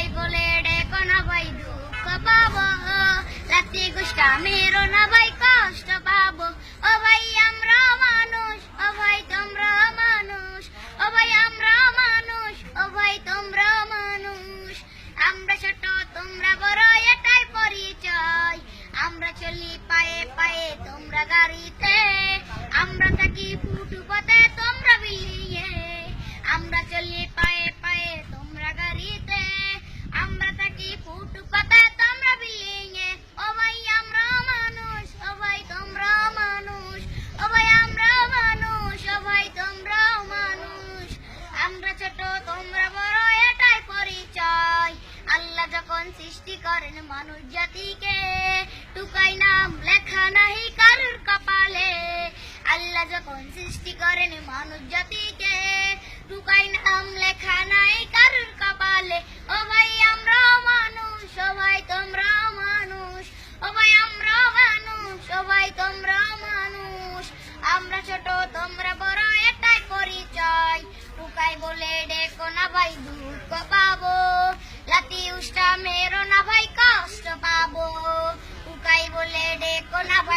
টুকাই বলে ডেকো না ভাই দুঃখ পাবো, লাতি গুষ্টা মেরো না ভাই কষ্ট পাবো। ও ভাই আমরা মানুষ, ও ভাই তোমরা মানুষ, ও ভাই আমরা মানুষ, ও ভাই তোমরা মানুষ। আমরা ছোট তোমরা বড় এটাই পরিচয়, আমরা চলি পায়ে পায়ে তোমরা গাড়িতে, আমরা থাকি ফুটপাতে তোমরা বিলিয়ে। আমরা চলি পায়ে পায়ে তোমরা গাড়িতে, আমরা থাকি ফুটপাতে তোমরা বিলিয়ে। ও ভাই আমরা মানুষ, ও ভাই তোমরা মানুষ, ও ভাই আমরা মানুষ, ও ভাই তোমরা মানুষ। আমরা ছোট তোমরা বড় এটাই পরিচয়, আল্লাহ যখন সৃষ্টি করেন মানুষ জাতিকে, টুকাই নাম লেখা নাহি কারুর কপালে। আল্লাহ যখন সৃষ্টি করেন মানুষ জাতিকে, টুকাই নাম লেখা নাই কারুর কপালে। ও ভাই আমরা মানুষ, ও ভাই তোমরা মানুষ, ও ভাই আমরা মানুষ, ও ভাই তোমরা মানুষ। আমরা ছোট তোমরা বড় এটাই পরিচয়, টুকাই বলে ডেকো না ভাই দুঃখ পাবো, লাতি উষ্টা মেরো না ভাই কষ্ট পাবো। টুকাই বলে ডেকো না ভাই